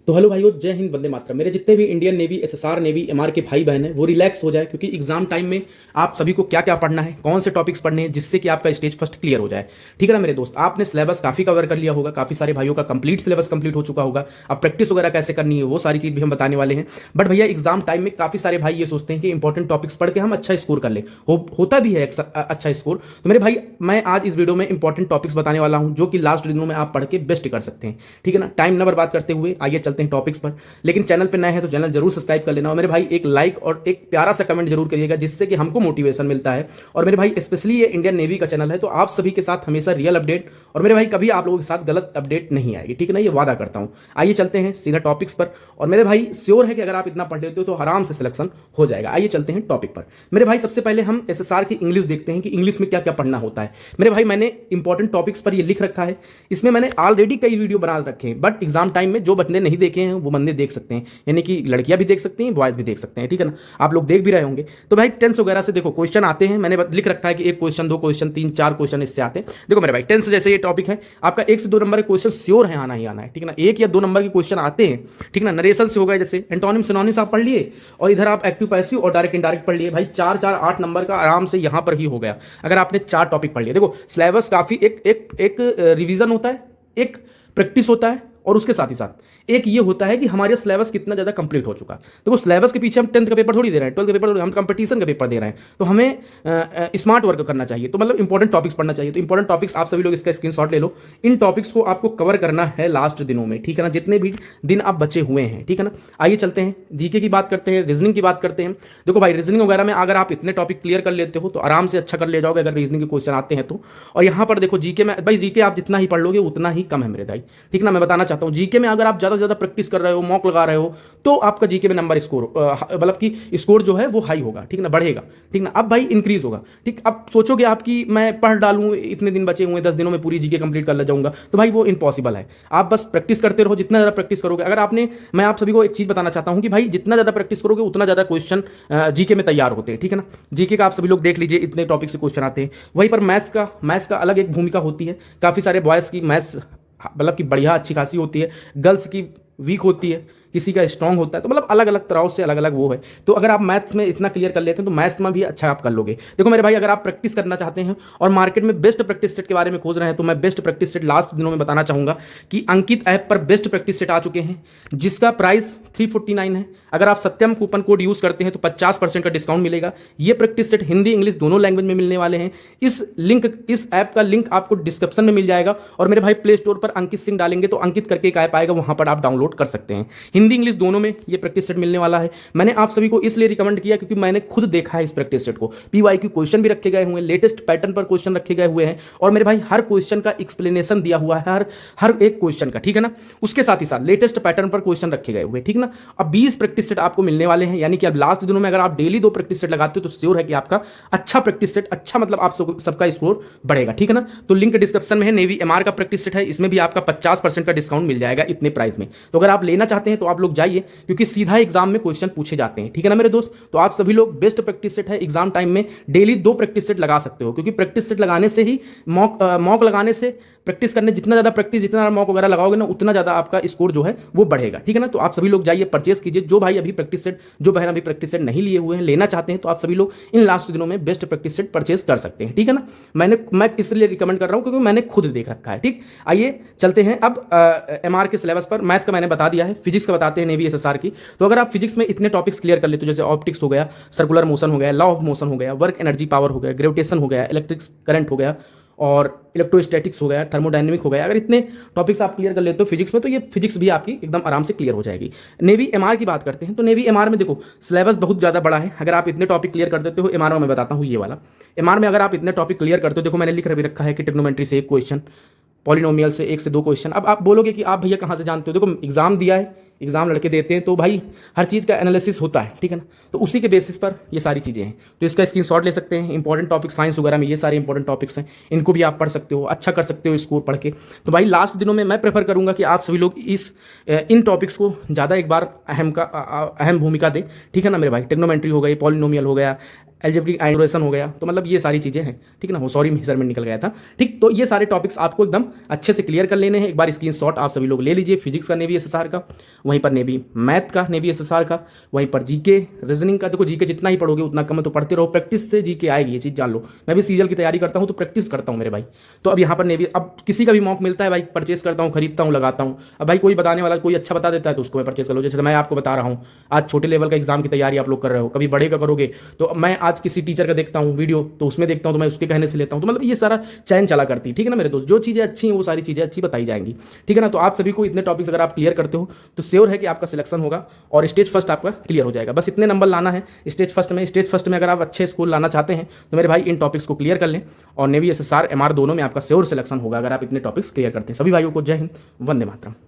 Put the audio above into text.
तो हेलो भाइयों, जय हिंद, वंदे मातरम। मेरे जितने भी Indian navy, SSR navy, MR के भाई बहन हैं वो रिलैक्स हो जाए, क्योंकि एग्जाम टाइम में आप सभी को क्या क्या पढ़ना है, कौन से टॉपिक्स पढ़ने हैं, जिससे कि आपका स्टेज फर्स्ट क्लियर हो जाए। ठीक है ना मेरे दोस्त, आपने सिलेबस काफी कवर कर लिया होगा, काफी सारे भाइयों का कंप्लीट सिलेबस कंप्लीट हो चुका होगा। अब प्रैक्टिस वगैरह कैसे करनी है वो सारी चीज भी हम बताने वाले हैं। बट भैया एग्जाम टाइम में काफी सारे भाई ये सोचते हैं कि इंपॉर्टेंट टॉपिक्स पढ़ के हम अच्छा स्कोर कर ले, होता भी है अच्छा स्कोर। तो मेरे भाई मैं आज इस वीडियो में इंपॉर्टेंट टॉपिक्स बताने वाला हूं जो कि लास्ट दिनों में आप पढ़ के बेस्ट कर सकते हैं। ठीक है ना, टाइम ना बर्बाद करते हुए आइए चलते हैं टॉपिक्स पर। लेकिन चैनल पे नए हैं तो चैनल जरूर सब्सक्राइब कर लेना, और मेरे भाई एक लाइक और एक प्यारा सा कमेंट जरूर करिएगा, जिससे कि हमको मोटिवेशन मिलता है। और मेरे भाई स्पेशली ये इंडियन नेवी का चैनल है, तो आप सभी के साथ हमेशा रियल अपडेट, और मेरे भाई कभी आप लोगों के साथ गलत अपडेट नहीं आएगी। ठीक है ना, ये वादा करता हूं। आइए चलते हैं सीधा टॉपिक्स पर। और मेरे भाई श्योर है कि अगर आप इतना पढ़ लेते हो तो आराम से सिलेक्शन हो जाएगा। आइए चलते हैं टॉपिक पर। मेरे भाई सबसे पहले हम एसएसआर की इंग्लिश देखते हैं कि इंग्लिश में क्या क्या पढ़ना होता है। मेरे भाई मैंने इंपॉर्टेंट टॉपिक्स पर ये लिख रखा है, इसमें मैंने ऑलरेडी कई वीडियो बना रखे हैं, बट एग्जाम टाइम में जो बंदे नहीं देखे हैं वो बंदे देख सकते हैं, यानी कि लड़कियां भी देख सकती हैं, बॉयज भी देख सकते हैं। ठीक है ना, आप लोग देख भी रहे होंगे। तो भाई टेंस वगैरह से देखो क्वेश्चन आते हैं, मैंने लिख रखा है कि एक क्वेश्चन, दो क्वेश्चन, तीन चार क्वेश्चन इससे आते हैं। देखो मेरे भाई टेंस जैसे ये टॉपिक है, आपका 1 से 2 नंबर के क्वेश्चन श्योर है, आना ही आना है। ठीक है ना, 1 या 2 नंबर के क्वेश्चन आते हैं। ठीक है ना, नरेशन से हो गए, जैसे एंटोनिम सिनोनिम्स आप पढ़ लिए, और इधर आप एक्टिव पैसिव और डायरेक्ट इनडायरेक्ट पढ़ लिए। भाई 4-4-8 नंबर का आराम से यहां पर ही हो गया, अगर आपने 4 टॉपिक पढ़ लिए। देखो सिलेबस काफी एक रिवीजन होता है, एक प्रैक्टिस होता है, और उसके साथ ही साथ एक ये होता है कि हमारे सिलेबस कितना ज़्यादा कंप्लीट हो चुका है। देखो सिलेबस के पीछे हम 10th का पेपर थोड़ी दे रहे हैं, 12th का पेपर थोड़ी, हम कंपटीशन का पेपर दे रहे हैं। तो हमें स्मार्ट वर्क करना चाहिए, तो मतलब इंपॉर्टेंट टॉपिक्स पढ़ना चाहिए। तो इंपॉर्टेंट टॉपिक्स आप सभी लोग इसका स्क्रीनशॉट ले लो। इन टॉपिक्स को आपको कवर करना है लास्ट दिनों में। ठीक है ना, जितने भी दिन आप बचे हुए हैं। ठीक है ना, आइए चलते हैं जीके की बात करते हैं, रीजनिंग की बात करते हैं। देखो भाई रीजनिंग वगैरह में अगर आप इतने टॉपिक क्लियर कर लेते हो तो आराम से अच्छा कर ले जाओगे, अगर रीजनिंग के क्वेश्चन आते हैं तो। और यहाँ पर देखो जीके में, भाई जीके आप जितना ही पढ़ लोगे उतना ही कम है मेरे भाई। ठीक ना, मैं बताना चाहता हूँ जीके में अगर आप ज़्यादा से ज़्यादा प्रैक्टिस कर रहे हो, मॉक लगा रहे हो, तो आपका जीके में नंबर स्कोर मतलब कि स्कोर जो है वो हाई होगा। ठीक ना, बढ़ेगा। ठीक ना, अब भाई इंक्रीज होगा। ठीक, अब सोचोगे आपकी मैं पढ़ डालूं, इतने दिन बचे हुए 10 दिनों में पूरी जीके कंप्लीट कर ले जाऊंगा, तो भाई वो इम्पॉसिबल है। आप बस प्रैक्टिस करते रहो, जितना ज़्यादा प्रैक्टिस करोगे। अगर आपने, मैं आप सभी को एक चीज़ बताना चाहता हूं कि भाई जितना ज़्यादा प्रैक्टिस करोगे उतना ज़्यादा क्वेश्चन जीके में तैयार होते हैं। ठीक है ना, जीके का आप सभी लोग देख लीजिए, इतने टॉपिक से क्वेश्चन आते हैं। वहीं पर मैथ्स का अलग एक भूमिका होती है। काफ़ी सारे बॉयज़ की मैथ्स मतलब कि बढ़िया अच्छी खासी होती है, गर्ल्स की वीक होती है, किसी का स्ट्रांग होता है। तो मतलब अलग अलग तरह से अलग अलग वो है। तो अगर आप मैथ्स में इतना क्लियर कर लेते हैं तो मैथ्स में भी अच्छा आप कर लोगे। देखो मेरे भाई अगर आप प्रैक्टिस करना चाहते हैं और मार्केट में बेस्ट प्रैक्टिस सेट के बारे में खोज रहे हैं, तो मैं बेस्ट प्रैक्टिस सेट लास्ट दिनों में बताना चाहूंगा कि अंकित ऐप पर बेस्ट प्रैक्टिस सेट आ चुके हैं, जिसका प्राइस 349 है। अगर आप सत्यम कूपन कोड यूज करते हैं तो 50% का डिस्काउंट मिलेगा। ये प्रैक्टिस सेट हिंदी इंग्लिश दोनों लैंग्वेज में मिलने वाले हैं। इस ऐप का लिंक आपको डिस्क्रिप्शन में मिल जाएगा, और मेरे भाई प्ले स्टोर पर अंकित सिंह डालेंगे तो अंकित करके एक ऐप आएगा, वहां पर आप डाउनलोड कर सकते हैं। हिंदी इंग्लिश दोनों में ये प्रैक्टिस सेट मिलने वाला है। मैंने आप सभी को इसलिए रिकमेंड किया क्योंकि मैंने खुद देखा है इस प्रैक्टिस सेट को। पीवाईक्यू क्वेश्चन भी रखे गए हुए हैं, लेटेस्ट पैटर्न पर क्वेश्चन रखे गए हुए हैं, और मेरे भाई हर क्वेश्चन का एक्सप्लेनेशन दिया हुआ है, हर एक क्वेश्चन का। ठीक है ना, उसके साथ ही साथ लेटेस्ट पैटर्न पर क्वेश्चन रखे गए हुए। ठीक ना, अब 20 प्रैक्टिस सेट आपको मिलने वाले हैं, यानी कि अब लास्ट दिनों में अगर आप डेली 2 प्रैक्टिस सेट लगाते हो तो श्योर है कि आपका अच्छा प्रैक्टिस सेट, अच्छा मतलब आप सबका स्कोर बढ़ेगा। ठीक है ना, तो लिंक डिस्क्रिप्शन में है। नेवी एमआर का प्रैक्टिस सेट है, इसमें भी आपका 50% का डिस्काउंट मिल जाएगा इतने प्राइस में। तो अगर आप लेना चाहते हैं तो आप लोग जाइए, क्योंकि सीधा एग्जाम में क्वेश्चन पूछे जाते हैं। ठीक है ना मेरे दोस्त, तो आप सभी लोग बेस्ट प्रैक्टिस सेट है, एग्जाम टाइम में डेली 2 प्रैक्टिस सेट लगा सकते हो, क्योंकि प्रैक्टिस सेट लगाने से ही मॉक लगाने से, प्रैक्टिस करने जितना ज़्यादा प्रैक्टिस, जितना मॉक वगैरह लगाओगे ना, उतना ज़्यादा आपका स्कोर जो है वो बढ़ेगा। ठीक है ना, तो आप सभी लोग जाइए परचेस कीजिए। जो भाई अभी प्रैक्टिस सेट, जो बहन अभी प्रैक्टिस सेट नहीं लिए हुए हैं, लेना चाहते हैं, तो आप सभी लोग इन लास्ट दिनों में बेस्ट प्रैक्टिस सेट परचेस कर सकते हैं। ठीक है ना, मैं इसलिए रिकमेंड कर रहा हूँ क्योंकि मैंने खुद देख रखा है। ठीक, आइए चलते हैं अब एमआर के सिलेबस पर। मैथ का मैंने बता दिया है, फिजिक्स का बताते हैं नेवी एसएसआर की। तो अगर आप फिजिक्स में इतने टॉपिक्स क्लियर कर लेते हो, जैसे ऑप्टिक्स हो गया, सर्कुलर मोशन हो गया, लॉ ऑफ मोशन हो गया, वर्क एनर्जी पावर हो गया, ग्रेविटेशन हो गया, इलेक्ट्रिक करंट हो गया, और इलेक्ट्रोस्टैटिक्स हो गया, थर्मोडायनेमिक हो गया, अगर इतने टॉपिक्स आप क्लियर कर लेते हो फिजिक्स में, तो ये फिजिक्स भी आपकी एकदम आराम से क्लियर हो जाएगी। नेवी एमआर की बात करते हैं, तो नेवी एमआर में देखो सिलेबस बहुत ज़्यादा बड़ा है। अगर आप इतने टॉपिक क्लियर कर देते हो, एमआर में मैं बताता हूँ ये वाला। एमआर में अगर आप इतने टॉपिक क्लियर करते हो, देखो मैंने लिख भी रखा है कि ट्रिग्नोमेट्री से 1 क्वेश्चन, पॉलिनोमियल से 1 से 2 क्वेश्चन। अब आप बोलोगे कि आप भैया कहाँ से जानते हो? देखो एग्जाम दिया है, एग्जाम लड़के देते हैं, तो भाई हर चीज़ का एनालिसिस होता है। ठीक है ना, तो उसी के बेसिस पर ये सारी चीज़ें हैं। तो इसका स्क्रीनशॉट ले सकते हैं। इंपॉर्टेंट टॉपिक साइंस वगैरह में ये सारे इंपॉर्टेंट टॉपिक्स हैं, इनको भी आप पढ़ सकते हो, अच्छा कर सकते हो स्कोर पढ़ के। तो भाई लास्ट दिनों में मैं प्रेफर करूंगा कि आप सभी लोग इन टॉपिक्स को ज़्यादा एक बार अहम भूमिका दें। ठीक है ना मेरे भाई, टेक्नोमेंट्री हो गई, पॉलिनोमियल हो गया, एल्जेब्रिक आइनोरेशन हो गया, तो मतलब ये सारी चीज़ें हैं। ठीक है ना, वो सॉरी मेजरमेंट निकल गया था। ठीक, तो ये सारे टॉपिक्स आपको एकदम अच्छे से क्लियर कर लेने हैं। एक बार स्क्रीनशॉट आप सभी लोग ले लीजिए फिजिक्स का, नेवी एसएसआर का। वहीं पर नेवी मैथ का, नेवी एसएसआर का, वहीं पर जीके रीजनिंग का। देखो जीके जितना ही पढ़ोगे उतना कम है, तो पढ़ते रहो, प्रैक्टिस से जीके आएगी, ये चीज़ जान लो। मैं भी सीरियल की तैयारी करता हूँ तो प्रैक्टिस करता हूँ मेरे भाई। तो अब यहाँ पर नेवी, अब किसी का भी मॉक मिलता है भाई, परचेस करता हूँ, खरीदता हूँ, लगाता हूँ। अब भाई कोई बताने वाला कोई अच्छा बता देता है तो उसको मैं परचेस कर लो। जैसे मैं आपको बता रहा हूँ, आज छोटे लेवल का एग्जाम की तैयारी आप लोग कर रहे हो, कभी बड़े का करोगे, तो मैं आज किसी टीचर का देखता हूँ वीडियो, तो उसमें देखता हूँ तो मैं उसके कहने से लेता हूँ। तो मतलब ये सारा चैन चला करती है, ठीक है ना मेरे दोस्त। जो चीज़ें अच्छी हैं वो सारी चीज़ें अच्छी बताई जाएंगी, ठीक है ना। तो आप सभी को इतने टॉपिक्स अगर आप क्लियर करते हो तो श्योर है कि आपका सिलेक्शन होगा और स्टेज फर्स्ट आपका क्लियर हो जाएगा। बस इतने नंबर लाना है स्टेज फर्स्ट में। स्टेज फर्स्ट में अगर आप अच्छे स्कूल लाना चाहते हैं तो मेरे भाई इन टॉपिक्स को क्लियर कर लें, और नेवी एसएसआर एमआर दोनों में आपका श्योर सिलेक्शन होगा अगर आप इतने टॉपिक्स क्लियर करते हैं। सभी भाइयों को जय हिंद, वंदे मातरम।